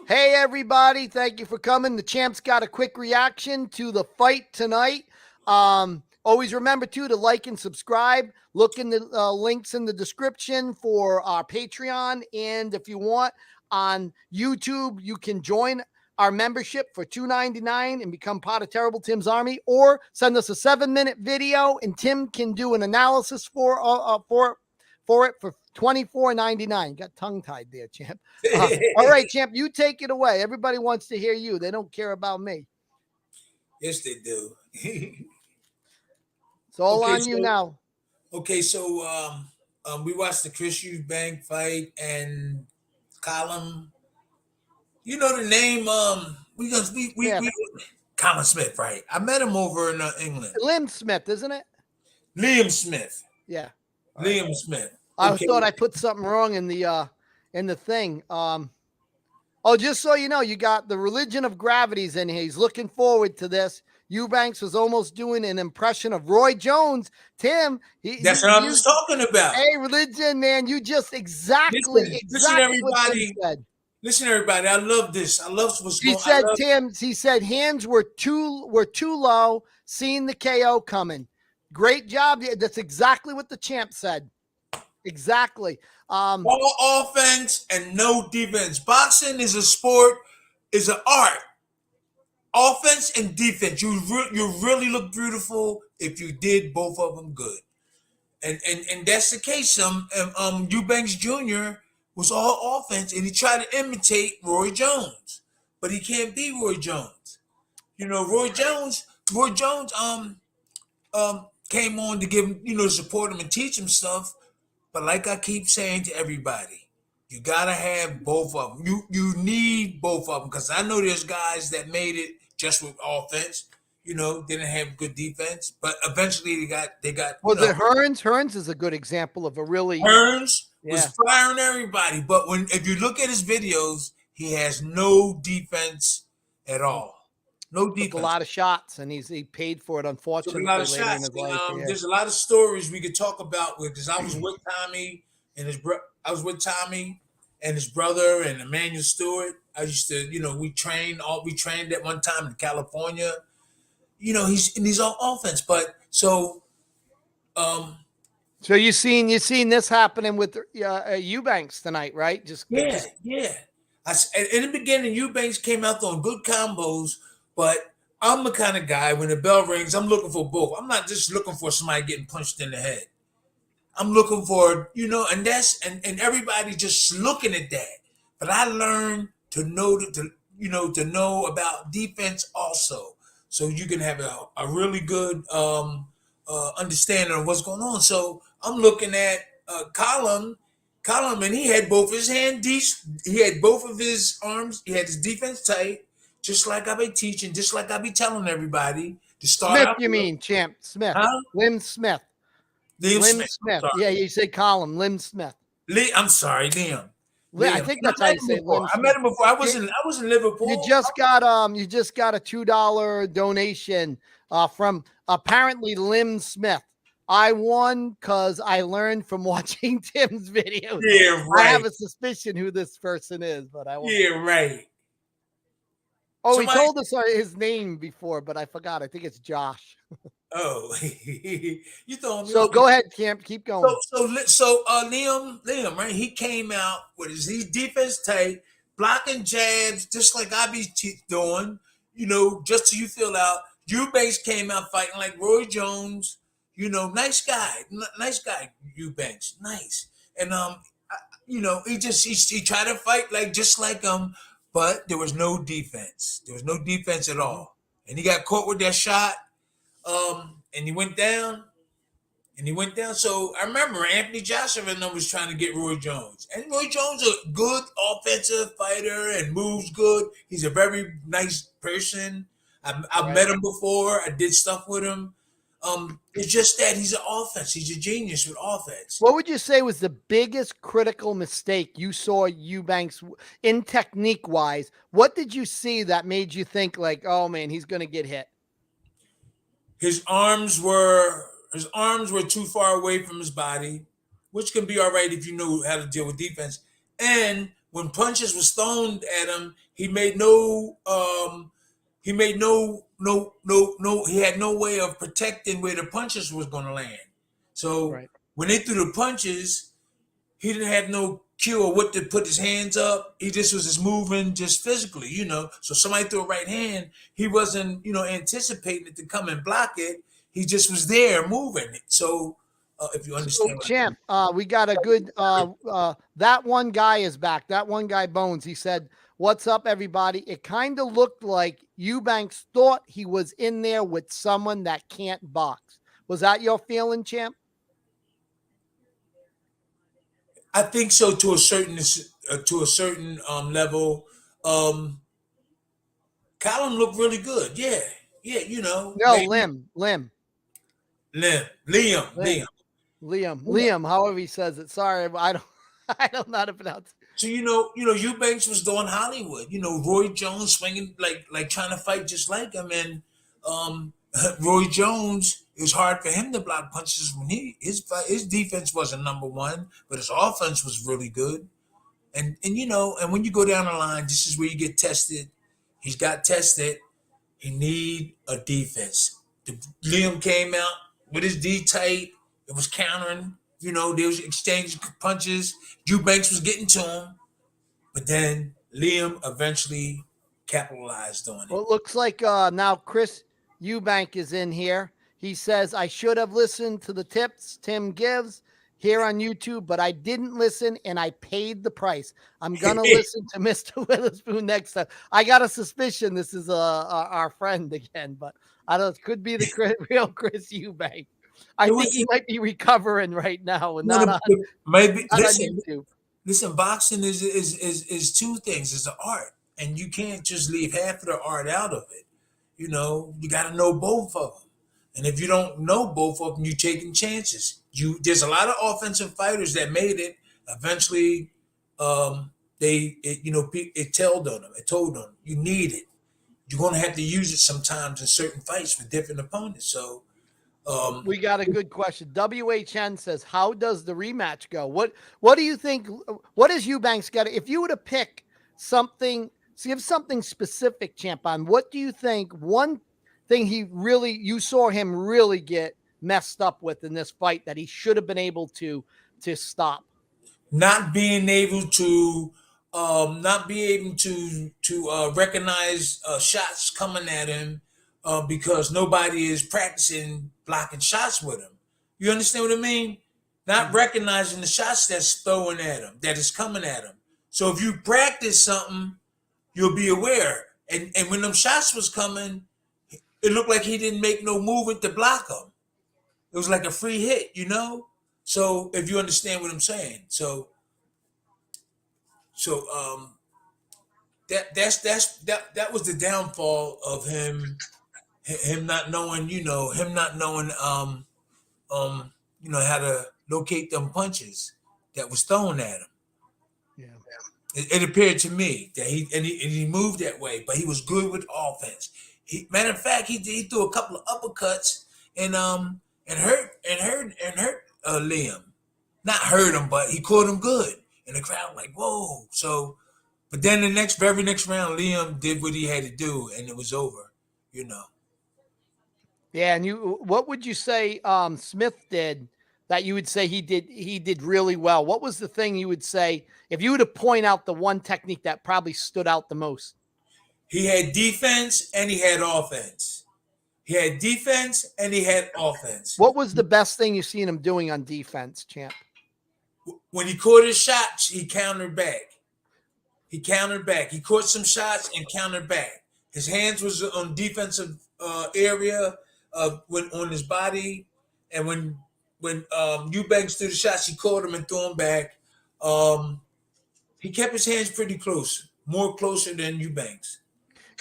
Hey, everybody. Thank you for coming. The champ's got a quick reaction to the fight tonight. Always remember, too, to like and subscribe. Look in the links in the description for our Patreon. And if you want on YouTube, you can join our membership for $2.99 and become part of Terrible Tim's Army, or send us a 7-minute video and Tim can do an analysis for it for $24.99. Got tongue tied there, champ. All right, champ, you take it away. Everybody wants to hear you. They don't care about me. Yes, they do. It's all okay, on you so now. we watched the Chris Eubank fight and Colin. You know the name? We Smith. Colin Smith, right? I met him over in England. Lim Smith, isn't it? Liam Smith. Yeah. All right. Liam Smith. I Okay. thought I put something wrong in the thing. Just so you know, you got the Religion of Gravities in here. He's looking forward to this. Eubanks was almost doing an impression of Roy Jones. Tim, That's what I was talking about. Hey, Religion, man, you just exactly Listen, what Tim everybody. said. Listen, everybody. I love this. I love what's He going. said, Tim, he said hands were too low, seeing the KO coming. Great job. That's exactly what the champ said. Exactly. All offense and no defense. Boxing is a sport, is an art. Offense and defense. You really look beautiful if you did both of them good. And that's the case. Eubanks Jr. was all offense, and he tried to imitate Roy Jones, but he can't be Roy Jones. You know, Roy Jones came on to give him, support him and teach him stuff. But like I keep saying to everybody, you gotta have both of them. You need both of them, because I know there's guys that made it just with offense. Didn't have good defense, but eventually they got. Was it Hearns? Hearns is a good example of a really. Hearns was firing everybody, but if you look at his videos, he has no defense at all. No defense. Took a lot of shots, and he paid for it. Unfortunately, took a lot of shots. There's a lot of stories we could talk about because I was with Tommy and his brother and Emmanuel Stewart. I used to, we trained at one time in California. He's on offense, but so. So you seen this happening with Eubanks tonight, right? Yeah. In the beginning, Eubanks came out on good combos, but I'm the kind of guy, when the bell rings, I'm looking for both. I'm not just looking for somebody getting punched in the head. I'm looking for, and everybody just looking at that. But I learned to know about defense also, so you can have a really good understanding of what's going on. So I'm looking at Colin, and he had both his he had both of his arms. He had his defense tight, just like I be teaching, just like I be telling everybody to start. Smith, you mean champ Smith? Huh? Lim Smith. Lim Smith. Yeah, you say Colin. Lim Smith. I'm sorry, Liam. I think that's how you say it. I met him before. I was in Liverpool. You just got a $2 donation from apparently Lim Smith. I won because I learned from watching Tim's videos. Yeah, right. I have a suspicion who this person is, but I won't. Yeah, right. Oh, he told us his name before, but I forgot. I think it's Josh. Oh, you told me. So go ahead, Camp. Keep going. So Liam, right? He came out with his defense tight, blocking jabs, just like I be doing. Just so you feel out. Eubanks came out fighting like Roy Jones. Nice guy, Eubanks, nice. And he tried to fight just like him, but there was no defense. There was no defense at all, and he got caught with that shot. And he went down. So I remember Anthony Joshua was trying to get Roy Jones. And Roy Jones is a good offensive fighter and moves good. He's a very nice person. I've met him before. I did stuff with him. It's just that he's an offense. He's a genius with offense. What would you say was the biggest critical mistake you saw Eubanks in technique-wise? What did you see that made you think like, oh, man, he's going to get hit? His arms were too far away from his body, which can be all right if you know how to deal with defense. And when punches was thrown at him, he made no he made no he had no way of protecting where the punches was going to land. So Right. when they threw the punches, he didn't have no cue or what to put his hands up. He just moving just physically, you know. So somebody threw a right hand, he wasn't, you know, anticipating it to come and block it. He just was there moving. So if you So, understand what I champ, we got a good. That one guy is back. That one guy, Bones. He said, "What's up, everybody?" It kind of looked like Eubanks thought he was in there with someone that can't box. Was that your feeling, champ? I think so to a certain level. Callum looked really good. Yeah, yeah, you know, No, maybe Lim. Liam. However he says it. Sorry, I don't. I don't know how to pronounce it. So Eubanks was doing Hollywood. You know, Roy Jones swinging like trying to fight just like him, and um, Roy Jones. It was hard for him to block punches when his defense wasn't number one, but his offense was really good. And when you go down the line, this is where you get tested. He's got tested. He need a defense. Liam came out with his D tight. It was countering. You know, they was exchanging punches. Eubanks was getting to him, but then Liam eventually capitalized on it. Well, it looks like now Chris Eubank is in here. He says, I should have listened to the tips Tim gives here on YouTube, but I didn't listen and I paid the price. I'm going to listen to Mr. Witherspoon next time. I got a suspicion this is our friend again, but I don't know. It could be the real Chris Eubank. I think he might be recovering right now and not on YouTube. Listen, boxing is two things. It's an art, and you can't just leave half of the art out of it. You know, you got to know both of them. And if you don't know both of them, you're taking chances. There's a lot of offensive fighters that made it. Eventually, it told on them. It told them you need it. You're going to have to use it sometimes in certain fights with different opponents. So. We got a good question. WHN says, how does the rematch go? What do you think? What does Eubanks got? If you were to pick something, give something specific, champ, on what do you think one thing you saw him really get messed up with in this fight that he should have been able to stop? Not being able to recognize shots coming at him because nobody is practicing blocking shots with him. You understand what I mean? Not recognizing the shots that's throwing at him, that is coming at him. So if you practice something, you'll be aware. And when them shots was coming, it looked like he didn't make no movement to block them. It was like a free hit, you know? So if you understand what I'm saying. So that was the downfall of him not knowing, how to locate them punches that was thrown at him. Yeah. It appeared to me that he moved that way, but he was good with offense. Matter of fact, he threw a couple of uppercuts and hurt Liam. Not hurt him, but he caught him good. And the crowd like, whoa. So, but then the very next round, Liam did what he had to do, and it was over. You know. Yeah, and what would you say Smith did that you would say he did really well? What was the thing you would say if you were to point out the one technique that probably stood out the most? He had defense and he had offense. He had defense and he had offense. What was the best thing you've seen him doing on defense, champ? When he caught his shots, he countered back. He caught some shots and countered back. His hands was on defensive area when on his body, and when Eubanks threw the shots, he caught him and threw him back. He kept his hands pretty close, more closer than Eubanks.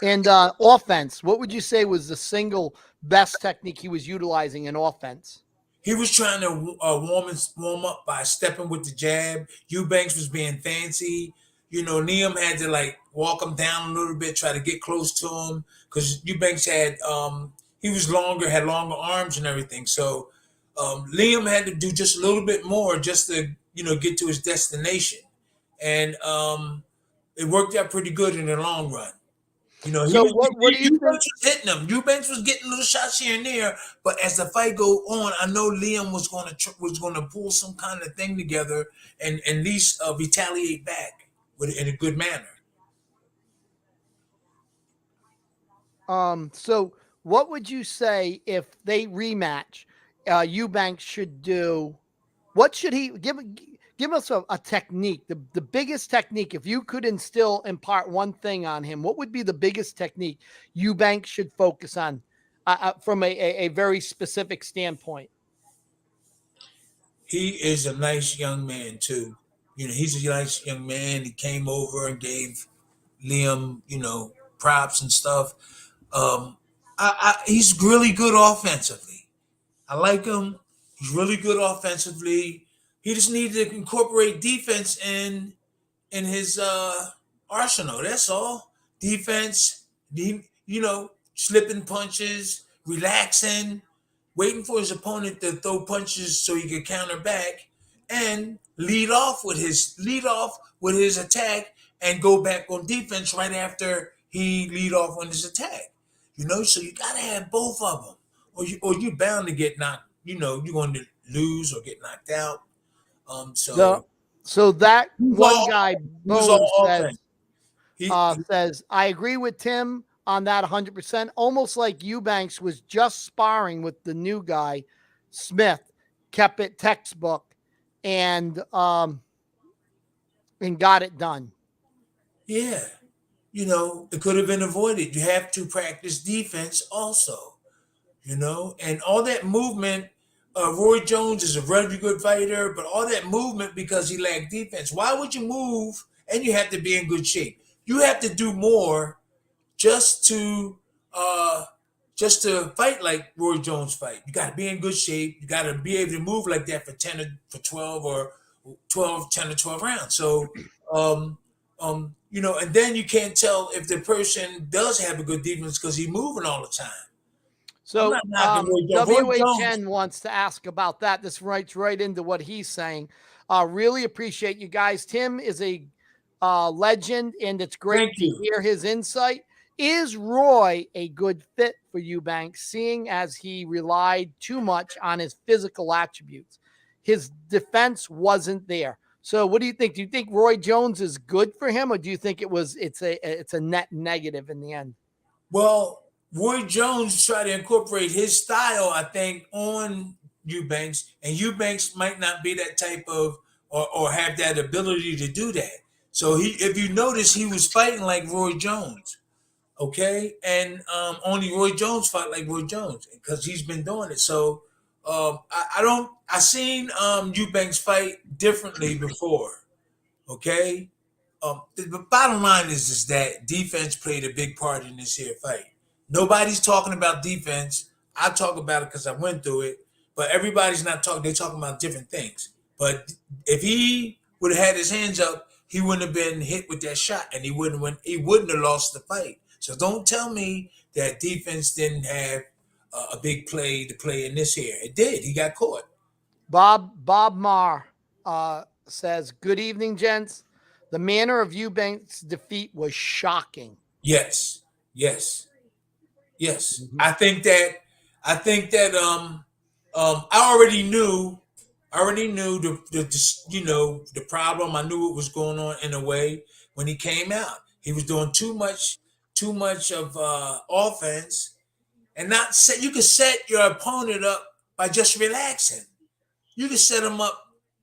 And offense, what would you say was the single best technique he was utilizing in offense? He was trying to warm up by stepping with the jab. Eubanks was being fancy. Liam had to walk him down a little bit, try to get close to him because Eubanks had he was longer, had longer arms and everything. So Liam had to do just a little bit more just to get to his destination. And it worked out pretty good in the long run. You know, So what do you think? Eubanks was hitting him. Eubanks was getting little shots here and there, but as the fight go on, I know Liam was going to pull some kind of thing together and at least retaliate back in a good manner. So what would you say if they rematch? Eubank should do. What should he give us a technique? The biggest technique. If you could impart one thing on him, what would be the biggest technique Eubank should focus on from a very specific standpoint? He is a nice young man too. You know, he's a nice young man. He came over and gave Liam, props and stuff. He's really good offensively. I like him. He's really good offensively. He just needed to incorporate defense in his arsenal. That's all. Defense, slipping punches, relaxing, waiting for his opponent to throw punches so he could counter back, and lead off with his attack and go back on defense right after he lead off on his attack. So you gotta have both of them, or you're bound to get knocked. You're going to lose or get knocked out. So that one all, guy Bones says, I agree with Tim on that 100%. Almost like Eubanks was just sparring with the new guy, Smith, kept it textbook, and got it done. Yeah, it could have been avoided. You have to practice defense also, and all that movement. Roy Jones is a very good fighter, but all that movement because he lacked defense. Why would you move? And you have to be in good shape. You have to do more just to fight like Roy Jones fight. You got to be in good shape. You got to be able to move like that for 12 or 10 or 12 rounds. So, and then you can't tell if the person does have a good defense because he's moving all the time. So WHN wants to ask about that. This writes right into what he's saying. Really appreciate you guys. Tim is a legend, and it's great to hear his insight. Is Roy a good fit for Eubank, seeing as he relied too much on his physical attributes? His defense wasn't there. So what do you think? Do you think Roy Jones is good for him, or do you think it's a net negative in the end? Well, Roy Jones tried to incorporate his style, I think, on Eubanks, and Eubanks might not be that type of or have that ability to do that. So if you notice, he was fighting like Roy Jones, okay, and only Roy Jones fought like Roy Jones because he's been doing it. So I seen Eubanks fight differently before, okay. The bottom line is that defense played a big part in this here fight. Nobody's talking about defense. I talk about it because I went through it, but everybody's not talking. They're talking about different things. But if he would have had his hands up, he wouldn't have been hit with that shot, and he wouldn't have lost the fight. So don't tell me that defense didn't have a big play to play in this here. It did. He got caught. Bob Marr says, "Good evening, gents. The manner of Eubank's defeat was shocking." Yes. Mm-hmm. I think that I already knew the problem. I knew what was going on in a way when he came out. He was doing too much of offense, and you can set your opponent up by just relaxing. You can set him up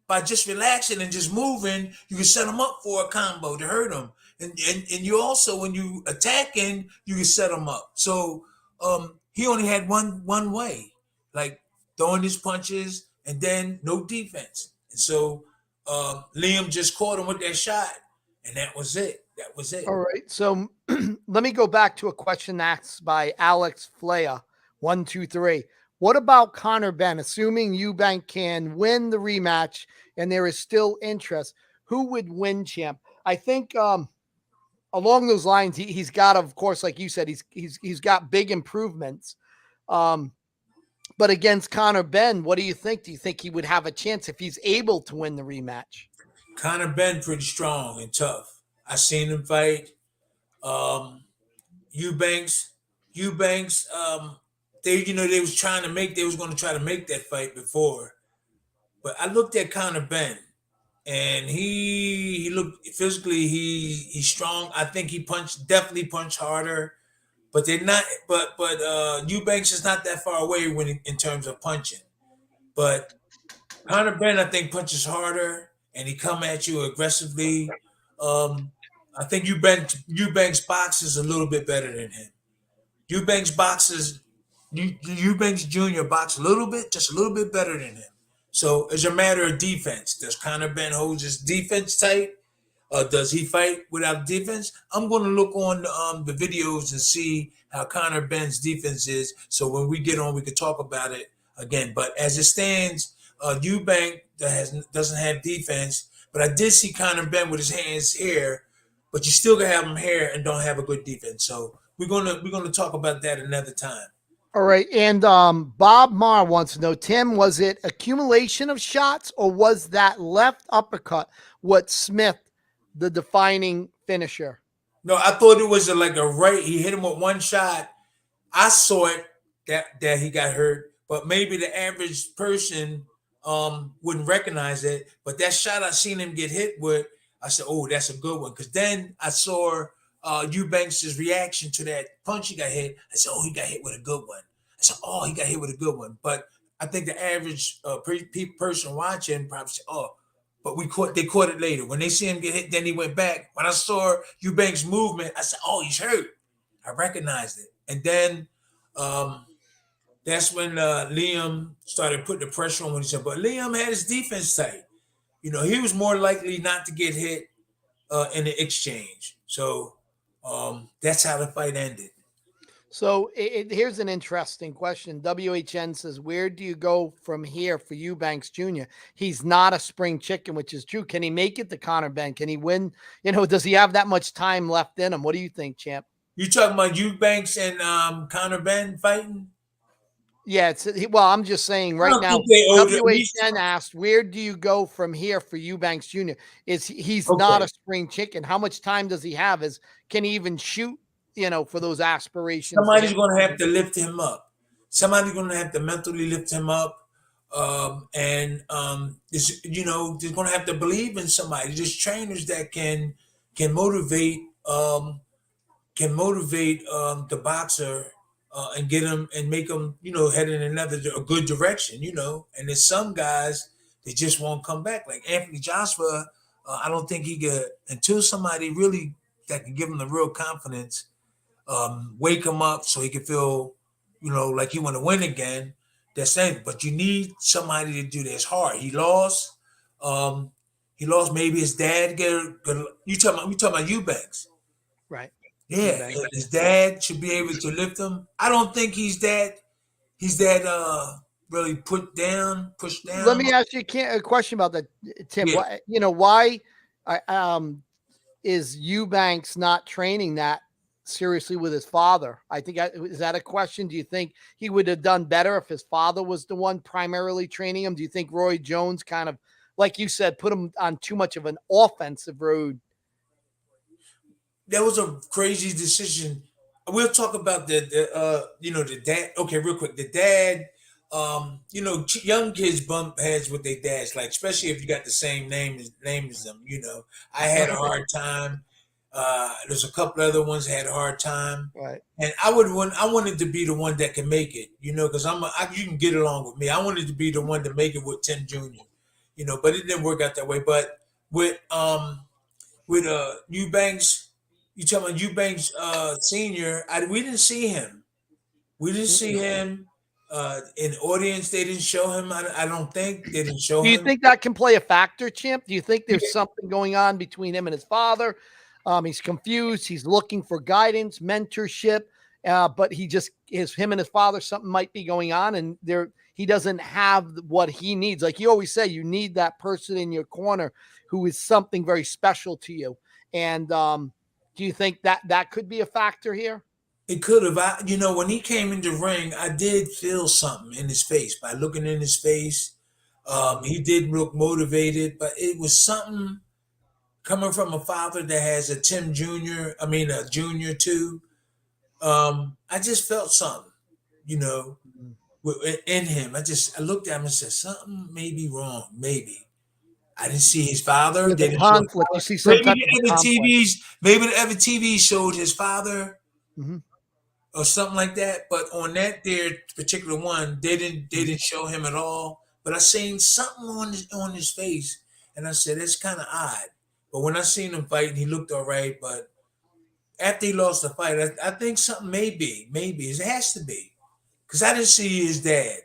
by just relaxing and just moving. You can set him up for a combo to hurt him. And you also, when you attacking, you can set him up. So he only had one way, like throwing his punches and then no defense. And so Liam just caught him with that shot, and that was it. All right. So let me go back to a question asked by Alex Flea, 123. What about Conor Benn? Assuming Eubank can win the rematch and there is still interest, who would win, champ? I think along those lines, he's got, of course, like you said, he's got big improvements. But against Conor Benn, what do you think? Do you think he would have a chance if he's able to win the rematch? Conor Benn pretty strong and tough. I seen him fight. Um, Eubanks, Eubanks. They was trying to make. They was going to try to make that fight before, but I looked at Conor Ben, and he looked physically. He's strong. I think he definitely punched harder. But they're not. But Eubanks is not that far away in terms of punching. But Conor Ben, I think, punches harder and he come at you aggressively. Um, I think Eubanks box is a little bit better than him. Eubanks boxes Eubanks Jr. box just a little bit better than him. So it's a matter of defense. Does Conor Ben hold his defense tight? Does he fight without defense? I'm going to look on the videos and see how Conor Ben's defense is. So when we get on, we can talk about it again. But as it stands, Eubank doesn't have defense. But I did see Conor Ben with his hands here. But you still gonna have him here and don't have a good defense. So we're gonna talk about that another time. All right. And Bob Marr wants to know, Tim, was it accumulation of shots or was that left uppercut what Smith the defining finisher? No, I thought it was like a right. He hit him with one shot. I saw it that he got hurt, but maybe the average person wouldn't recognize it. But that shot I seen him get hit with, I said, "Oh, that's a good one." Because then I saw Eubanks' reaction to that punch he got hit. I said, "Oh, he got hit with a good one." I said, "Oh, he got hit with a good one." But I think the average person watching probably said, "Oh." But they caught it later. When they see him get hit, then he went back. When I saw Eubanks' movement, I said, "Oh, he's hurt." I recognized it. And then that's when Liam started putting the pressure on when he said, but Liam had his defense tight. He was more likely not to get hit in the exchange. So that's how the fight ended. So here's an interesting question. WHN says, where do you go from here for Eubanks Jr.? He's not a spring chicken, which is true. Can he make it to Conor Ben? Can he win? Does he have that much time left in him? What do you think, champ? You talking about Eubanks and Conor Ben fighting? Yeah, I'm just saying right now, WHN asked, where do you go from here for Eubanks Jr.? He's not a spring chicken. How much time does he have? Can he even shoot? For those aspirations. Somebody's going to have to lift him up. Somebody's going to have to mentally lift him up. They're going to have to believe in somebody. There's trainers that can motivate the boxer and get him and make him, head in a good direction, And there's some guys that just won't come back. Like Anthony Joshua, I don't think he could, until somebody really that can give him the real confidence, wake him up so he can feel, like he want to win again. That's it. But you need somebody to do this hard. He lost. Maybe his dad you talking about Eubanks. Right. Yeah. His dad should be able to lift him. I don't think he's that really pushed down. Let me ask you a question about that, Tim. Yeah. Why is Eubanks not training that seriously with his father? I think is that a question? Do you think he would have done better if his father was the one primarily training him? Do you think Roy Jones kind of, like you said, put him on too much of an offensive road? That was a crazy decision. We'll talk about the dad. Okay, real quick. The dad, young kids bump heads with their dads, like especially if you got the same name as them. I had a hard time. There's a couple other ones that had a hard time, right? And I wanted to be the one that can make it, because you can get along with me. I wanted to be the one to make it with Tim Jr., but it didn't work out that way. But with Eubanks, you talking about Eubanks Senior? We didn't see him. We didn't see him in the audience. They didn't show him. I don't think they didn't show him. Do you think that can play a factor, Chimp? Do you think there's something going on between him and his father? He's confused. He's looking for guidance, mentorship, but him and his father, something might be going on, and he doesn't have what he needs. Like you always say, you need that person in your corner who is something very special to you. And do you think that could be a factor here? It could have. When he came in the ring, I did feel something in his face. By looking in his face, he did look motivated, but it was something coming from a father that has a Tim Jr., I mean a junior too, I just felt something, you know, in him. I looked at him and said, something may be wrong. Maybe. I didn't see his father. Yeah, They the didn't show his conflict. You father. see some type of a conflict. Maybe the other TV showed his father Mm-hmm. or something like that. But on that there particular one, they didn't show him at all. But I seen something on his face, and I said it's kind of odd. But when I seen him fight, he looked all right. But after he lost the fight, I think something maybe it has to be because I didn't see his dad.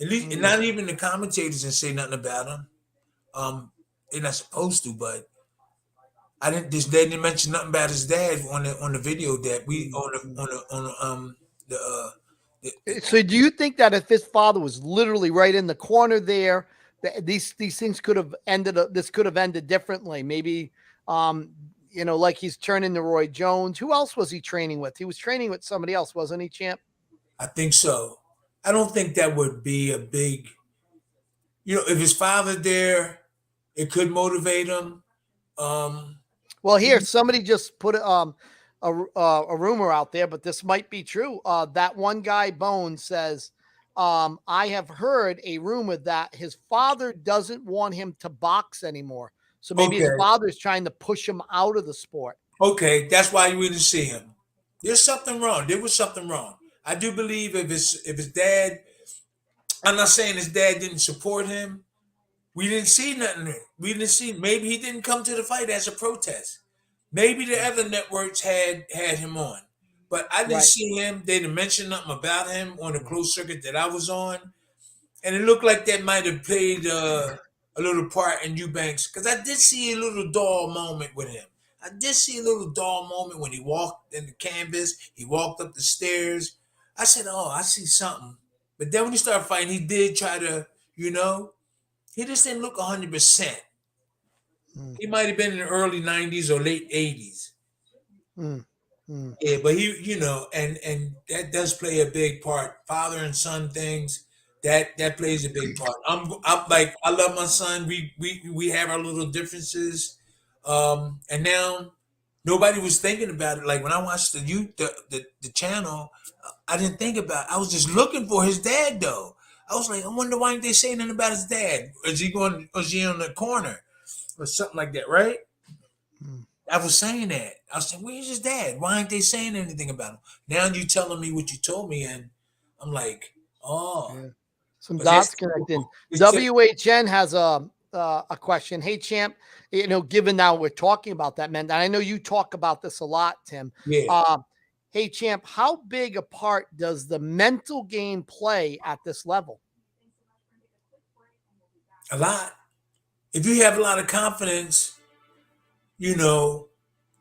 At least, and not even the commentators didn't say nothing about him. They're not supposed to, but I didn't. They didn't mention nothing about his dad on the video that we the So, do you think that if his father was literally right in the corner there, that these things could have ended up? This could have ended differently. Maybe, like he's turning to Roy Jones. Who else was he training with? He was training with somebody else, wasn't he, champ? I think so. I don't think that would be a big. If his father there, it could motivate him. Um, Well, here somebody just put a rumor out there, but this might be true. That one guy, Bones, says, I have heard a rumor that his father doesn't want him to box anymore. So maybe his okay, father's trying to push him out of the sport. okay, that's why you didn't see him. There's something wrong. There was something wrong. I do believe if his dad, I'm not saying his dad didn't support him. We didn't see nothing. We didn't see. Maybe he didn't come to the fight as a protest. Maybe the other networks had him on, but I didn't Right. see him. They didn't mention nothing about him on the closed circuit that I was on, and it looked like that might have played a little part in Eubanks because I did see a little dull moment with him. I did see a little dull moment when he walked in the canvas. He walked up the stairs. I said, "Oh, I see something." But then when he started fighting, he did try to, he just didn't look 100%. Mm, He might have been in the early 90s or late 80s. mm, mm. Yeah, but and that does play a big part. Father and son things that plays a big part. I'm like I love my son. We have our little differences, and now nobody was thinking about it. Like when I watched the channel, I didn't think about. I was just looking for his dad though. I was like, I wonder why ain't they saying anything about his dad? Is he going? Is he on the corner or something like that? Right? Mm. I was saying that. I was saying, where's his dad? Why aren't they saying anything about him? Now you telling me what you told me, and I'm like, oh, Yeah. Some but that's dots connecting. it's WHN has a question. Hey, champ, given now we're talking about that, man, and I know you talk about this a lot, Tim. yeah, Uh, hey, champ, how big a part does the mental game play at this level? a lot. If you have a lot of confidence, you know,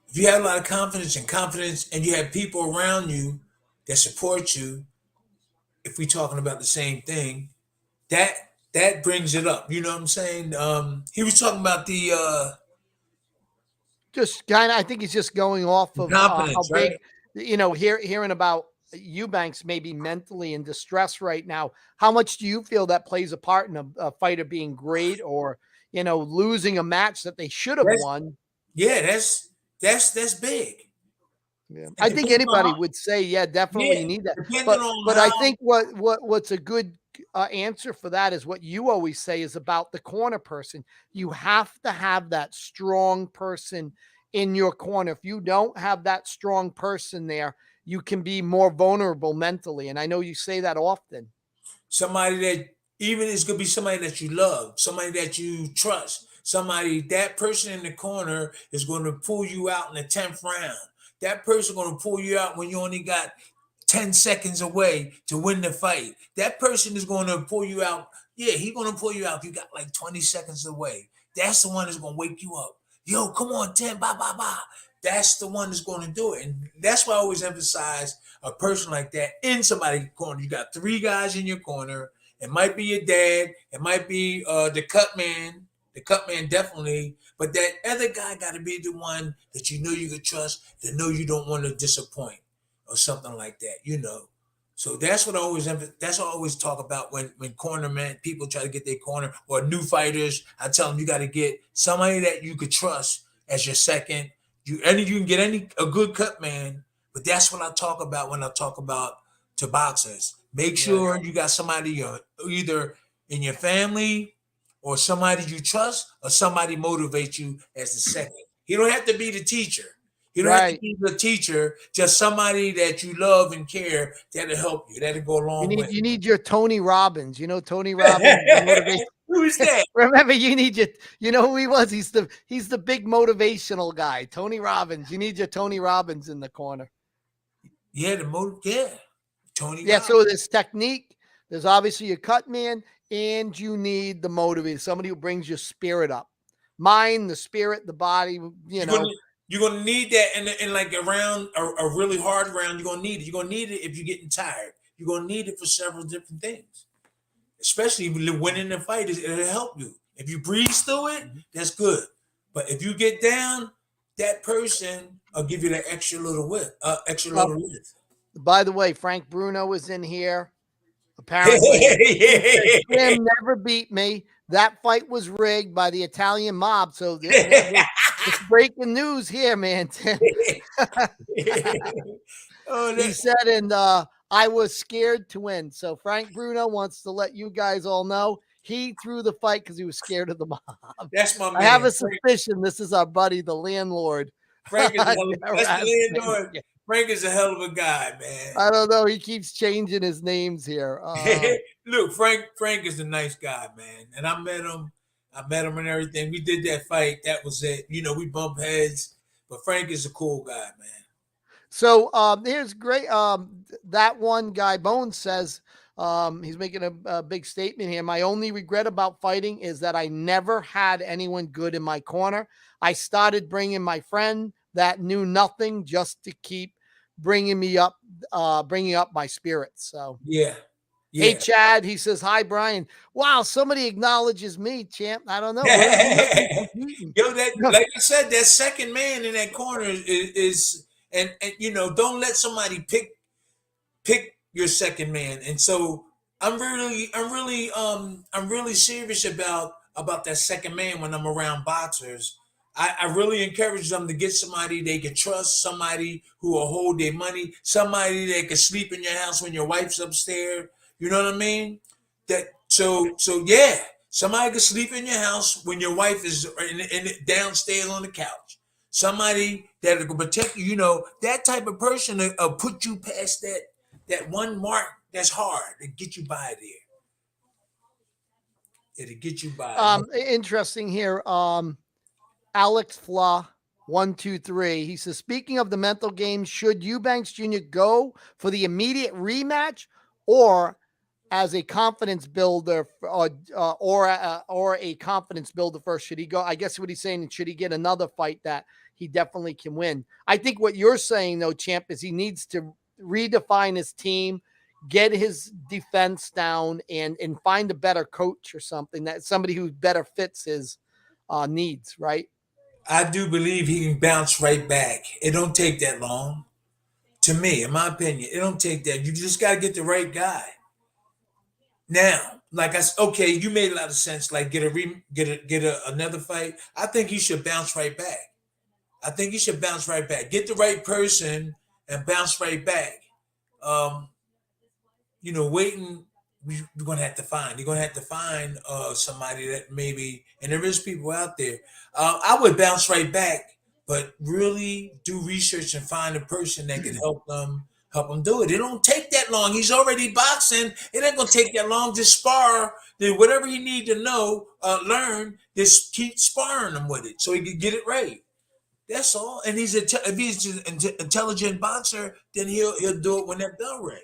if you have a lot of confidence, and you have people around you that support you, if we're talking about the same thing, that that brings it up. You know what I'm saying? He was talking about Just kind of, I think he's just going off of how confidence, right? big, hearing about Eubanks maybe mentally in distress right now. How much do you feel that plays a part in a fighter being great or, losing a match that they should have That's won? yeah, that's big. Yeah. And I think depending on anybody how, would say, yeah, definitely yeah, you need that. depending But on but I how think what's a good answer for that is what you always say is about the corner person. You have to have that strong person in your corner. If you don't have that strong person there, you can be more vulnerable mentally. And I know you say that often. somebody that even it's gonna be somebody that you love, somebody that you trust, somebody that person in the corner is going to pull you out in the 10th round. That person going to pull you out when you only got 10 seconds away to win the fight. That person is going to pull you out. Yeah, he's going to pull you out if you got like 20 seconds away. That's the one that's going to wake you up. Yo, come on, 10, bye, bye, bye. That's the one that's going to do it. And that's why I always emphasize a person like that in somebody's corner. You got three guys in your corner. It might be your dad. It might be the cut man. The cut man definitely. But that other guy got to be the one that you know you can trust, that know you don't want to disappoint or something like that. So that's what I always talk about when corner man people try to get their corner or new fighters. I tell them you got to get somebody that you could trust as your second. You can get a good cut man, but that's what I talk about when I talk about to boxers. Make sure you got somebody either in your family or somebody you trust or somebody motivate you as the second. He don't have to be the teacher. He don't have to Right. be the teacher. Just somebody that you love and care that'll help you. That'll go a long way. You need your Tony Robbins. You know Tony Robbins, the motivation. Who's that? Remember, you need your. You know who he was? He's the big motivational guy, Tony Robbins. You need your Tony Robbins in the corner. Yeah, Tony. Yeah. So there's technique. There's obviously your cut man, and you need the motivator, somebody who brings your spirit up, mind, the spirit, the body. You're gonna need that in like around a really hard round. You're gonna need it. You're gonna need it if you're getting tired. You're gonna need it for several different things. Especially winning the fight, it'll help you. If you breeze through it, that's good. But if you get down, that person will give you that extra little lift. By the way, Frank Bruno is in here. Apparently, Jim never beat me. That fight was rigged by the Italian mob. So it's breaking news here, man. He said, and I was scared to win. So Frank Bruno wants to let you guys all know he threw the fight because he was scared of the mob. That's my man. I have a suspicion this is our buddy, the landlord. Frank is the landlord. Frank is a hell of a guy, man. I don't know. He keeps changing his names here. Look, Frank is a nice guy, man. And I met him and everything. We did that fight. That was it. You know, we bump heads. But Frank is a cool guy, man. So here's great. That one guy, Bones, says he's making a big statement here. My only regret about fighting is that I never had anyone good in my corner. I started bringing my friend that knew nothing just to keep bringing up my spirits. So yeah. Hey, Chad, he says, hi, Brian. Wow, somebody acknowledges me, champ. I don't know. Like I said, that second man in that corner is and you know, don't let somebody pick your second man. And so I'm really serious about that second man when I'm around boxers. I really encourage them to get somebody they can trust, somebody who will hold their money, somebody that can sleep in your house when your wife's upstairs. You know what I mean? So yeah, somebody can sleep in your house when your wife is in downstairs on the couch. Somebody that will protect you. You know, that type of person will put you past that one mark that's hard to get you by there. It'll get you by. Interesting here. Alex Flaw, 123. He says, speaking of the mental game, should Eubanks Jr. go for the immediate rematch or as a confidence builder or a confidence builder first? Should he go? I guess what he's saying, should he get another fight that he definitely can win? I think what you're saying, though, champ, is he needs to redefine his team, get his defense down, and find a better coach or something, that somebody who better fits his needs, right? I do believe he can bounce right back. It don't take that long. To me, in my opinion, it don't take that. You just got to get the right guy. Now, okay, you made a lot of sense. Like get another fight. I think he should bounce right back. Get the right person and bounce right back. You know, waiting. You're gonna have to find. You're gonna have to find somebody that maybe, and there is people out there. I would bounce right back, but really do research and find a person that can help them do it. It don't take that long. He's already boxing. It ain't gonna take that long. Just spar. Then whatever he need to know, learn. Just keep sparring him with it so he can get it right. That's all. And if he's an intelligent boxer, then he'll do it when that bell rings.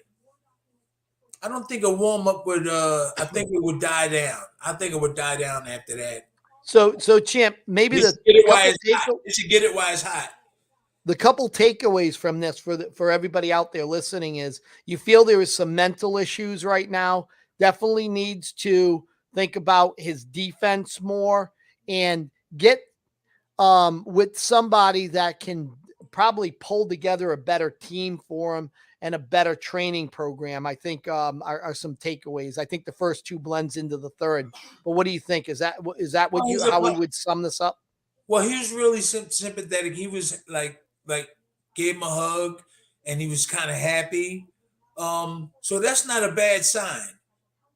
I don't think a warm up would. I think it would die down. I think it would die down after that. So champ, maybe you should get it while it's hot. The couple takeaways from this for everybody out there listening is you feel there is some mental issues right now. Definitely needs to think about his defense more and get with somebody that can probably pull together a better team for him and a better training program. I think are some takeaways. I think the first two blends into the third. But what do you think? Is that how we would sum this up? Well, he was really sympathetic. He was like gave him a hug, and he was kind of happy. So that's not a bad sign.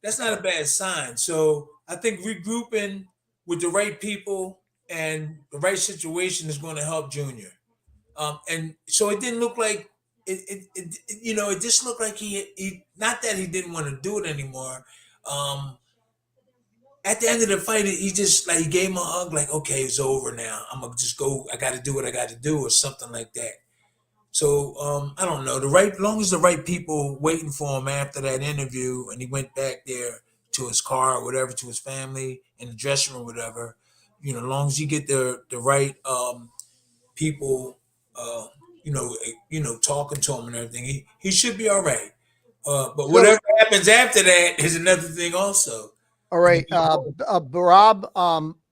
That's not a bad sign. So I think regrouping with the right people and the right situation is going to help Junior. And so it didn't look like it just looked like he not that he didn't want to do it anymore. At the end of the fight, he just like he gave him a hug, like, okay, it's over now. I'm gonna just go. I got to do what I got to do, or something like that. So I don't know. Long as the right people waiting for him after that interview, and he went back there to his car or whatever, to his family in the dressing room, whatever. As long as you get the right people, talking to him and everything, he should be all right. But So, whatever happens after that is another thing, also. all right,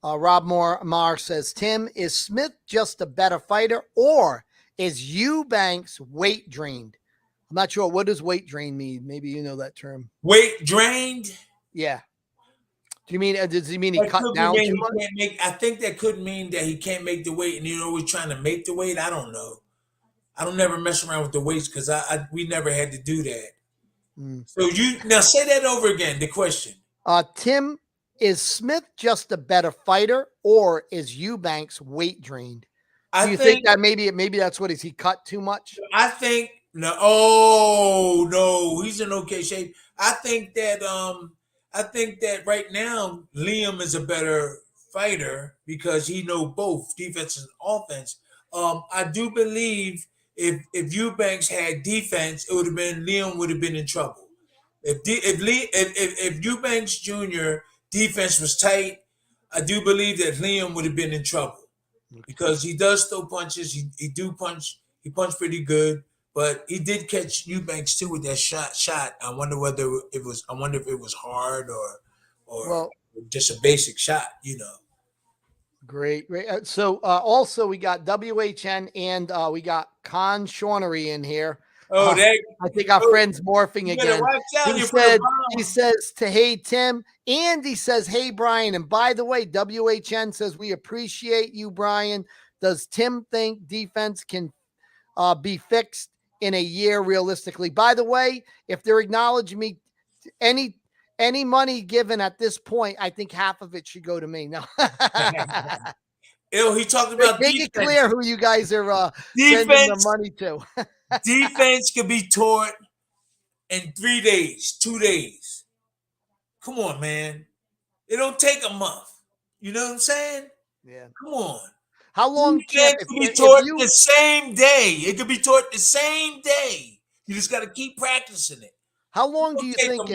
Rob Mar says, Tim, is Smith just a better fighter, or is Eubanks weight drained? I'm not sure. What does weight drain mean? Maybe you know that term. Weight drained? Yeah. Do you mean? Does he mean he cut down too much? I think that could mean that he can't make the weight, and you're always trying to make the weight. I don't know. I don't never mess around with the weights because we never had to do that. So you now say that over again. The question. Tim, is Smith just a better fighter, or is Eubanks weight drained? Do you think that maybe that's what is he cut too much? I think no. Oh no, he's in okay shape. I think that right now Liam is a better fighter because he know both defense and offense. I do believe if Eubanks had defense, it would have been Liam would have been in trouble. If Eubanks Jr. defense was tight, I do believe that Liam would have been in trouble because he does throw punches. He do punch. He punched pretty good, but he did catch Eubanks too with that shot. I wonder if it was hard or just a basic shot. Great. So also we got WHN and we got Con Shawnery in here. Oh, I think our friend's morphing again. He says to hey Tim, and he says hey Brian. And by the way, WHN says we appreciate you, Brian. Does Tim think defense can be fixed in a year realistically? By the way, if they're acknowledging me, any money given at this point, I think half of it should go to me. No. He talked about make it clear who you guys are sending the money to. Defense could be taught in 3 days, 2 days. Come on, man. It don't take a month. You know what I'm saying? Yeah. Come on. How long can it be taught the same day? It could be taught the same day. You just got to keep practicing it. How long do you think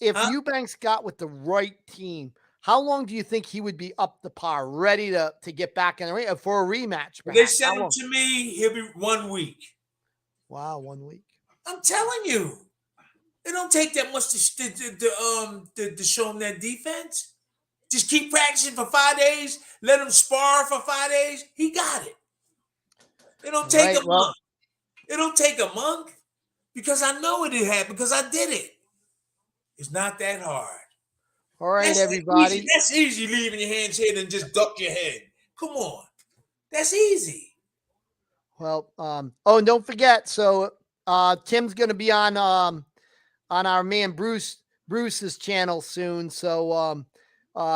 if Eubanks got with the right team, how long do you think he would be up to par, ready to get back in the ring for a rematch? If they send him to me, he'll be 1 week. Wow, 1 week. I'm telling you, it don't take that much to show him that defense. Just keep practicing for 5 days. Let him spar for 5 days. He got it. It don't take a month. It don't take a month because I know it happened because I did it. It's not that hard. All right, everybody. That's easy leaving your hands here and just duck your head. Come on. That's easy. Well, and don't forget, so Tim's going to be on our man Bruce's channel soon. So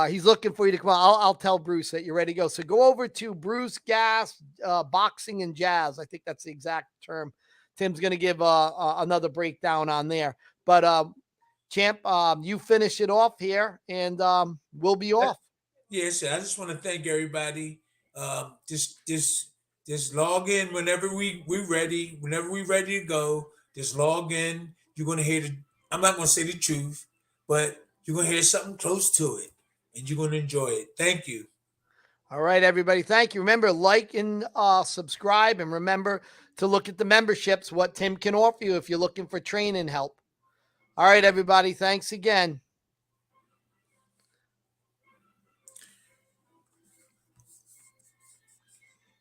he's looking for you to come on. I'll tell Bruce that you're ready to go. So go over to Bruce Gas Boxing and Jazz. I think that's the exact term. Tim's going to give another breakdown on there. But Champ, you finish it off here, and we'll be off. Yes, I just want to thank everybody. Just log in whenever we're ready. Whenever we're ready to go, just log in. You're going to hear I'm not going to say the truth, but you're going to hear something close to it, and you're going to enjoy it. Thank you. All right, everybody. Thank you. Remember, like and subscribe, and remember to look at the memberships, what Tim can offer you if you're looking for training help. All right, everybody. Thanks again.